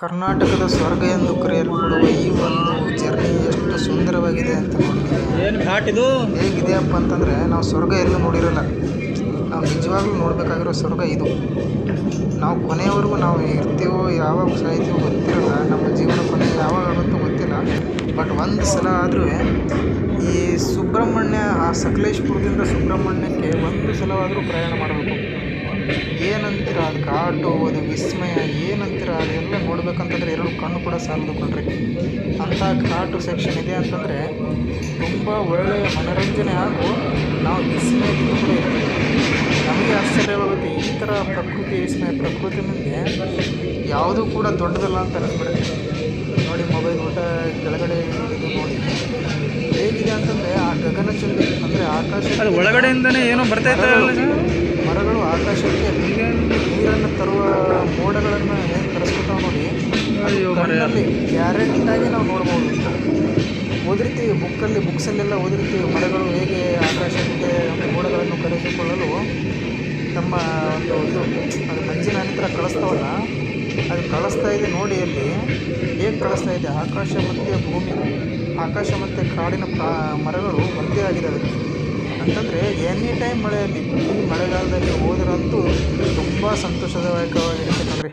ಕರ್ನಾಟಕದ ಸ್ವರ್ಗ ಎಂದು ಕರೆಯಲ್ಪಡುವ ಈ ಒಂದು ಜರ್ನಿ ಎಷ್ಟು ಸುಂದರವಾಗಿದೆ ಅಂತ ನೋಡಿ. ಏನು ಘಾಟ್ ಇದು ಹೇಗಿದೆಯಪ್ಪ ಅಂತಂದರೆ ನಾವು ಸ್ವರ್ಗ ಎಲ್ಲೂ ನೋಡಿರಲ್ಲ. ನಾವು ನಿಜವಾಗ್ಲೂ ನೋಡಬೇಕಾಗಿರೋ ಸ್ವರ್ಗ ಇದು. ನಾವು ಕೊನೆಯವರೆಗೂ ನಾವು ಇರ್ತೀವೋ ಯಾವಾಗ ಸಾಯ್ತೀವೋ ಗೊತ್ತಿರಲ್ಲ. ನಮ್ಮ ಜೀವನ ಕೊನೆ ಯಾವಾಗ ಆಗುತ್ತೋ ಗೊತ್ತಿಲ್ಲ. ಬಟ್ ಒಂದು ಸಲ ಆದರೂ ಈ ಸುಬ್ರಹ್ಮಣ್ಯ, ಆ ಸಕಲೇಶ್ಪುರದಿಂದ ಸುಬ್ರಹ್ಮಣ್ಯಕ್ಕೆ ಒಂದು ಸಲವಾದರೂ ಪ್ರಯಾಣ ಮಾಡಬೇಕು. ಏನಂತೀರ ಅದು ಘಾಟು, ಅದು ವಿಸ್ಮಯ, ಏನಂತೀರ ಅದೆಲ್ಲ ನೋಡ್ಬೇಕಂತಂದರೆ ಎರಡು ಕಣ್ಣು ಕೂಡ ಸಾಲದು ಕೊಡ್ರಿ. ಅಂಥ ಘಾಟು ಸೆಕ್ಷನ್ ಇದೆ ಅಂತಂದರೆ ತುಂಬ ಒಳ್ಳೆಯ ಮನೋರಂಜನೆ ಹಾಗೂ ನಾವು ವಿಸ್ಮಯದಿಂದ ಕೂಡ ಇರ್ತೀವಿ. ನಮಗೆ ಆಶ್ಚರ್ಯವಾಗುತ್ತೆ. ಈ ಥರ ಪ್ರಕೃತಿ ವಿಸ್ಮಯ, ಪ್ರಕೃತಿ ಮುಂದೆ ಯಾವುದೂ ಕೂಡ ದೊಡ್ಡದಲ್ಲ ಅಂತ ಅನಿಸ್ಬಿಡುತ್ತೆ. ನೋಡಿ, ಮೊಬೈಲ್ ಊಟ ಕೆಳಗಡೆ ಇದು ನೋಡಿ ಹೇಗಿದೆ ಅಂತಂದರೆ ಆ ಗಗನಚುಂಬಿ ಅಂದರೆ ಆಕಾಶ, ಅದು ಒಳಗಡೆಯಿಂದನೇ ಏನೋ ಬರ್ತಾಯಿತ್ತು. ಮರಗಳು ಆಕಾಶಕ್ಕೆ ನೀರನ್ನು ತರುವ ಮೋಡಗಳನ್ನು ಹೇಗೆ ತರಿಸ್ಕೊತಾವೆ ನೋಡಿ. ಕಣ್ಣಲ್ಲಿ ಗ್ಯಾರಂಟಾಗಿ ನಾವು ನೋಡ್ಬೋದು. ಓದಿರ್ತೀವಿ ಬುಕ್ಸಲ್ಲೆಲ್ಲ ಓದಿರ್ತೀವಿ, ಮರಗಳು ಹೇಗೆ ಆಕಾಶಕ್ಕೆ ಮೋಡಗಳನ್ನು ಕರೆಸಿಕೊಳ್ಳಲು ತಮ್ಮ ಒಂದು ಅದು ಮಂಜಿನ ನಂತರ ಕಳಿಸ್ತಾವಲ್ಲ, ಅದು ಕಳಿಸ್ತಾ ಇದೆ ನೋಡಿ. ಅಲ್ಲಿ ಹೇಗೆ ಕಳಿಸ್ತಾ ಇದೆ, ಆಕಾಶ ಮತ್ತು ಭೂಮಿ, ಆಕಾಶ ಮತ್ತು ಕಾಡಿನ ಮರಗಳು ಒಂದೇ ಆಗಿದ್ದಾವೆ ಅಂತಂದರೆ ಎನಿ ಟೈಮ್ ಮಳೆಯಲ್ಲಿ, ಈ ಮಳೆಗಾಲದಲ್ಲಿ ಹೋದ್ರಂತೂ ತುಂಬ ಸಂತೋಷದಾಯಕವಾಗಿರುತ್ತೆ ಕಣ್ರಿ.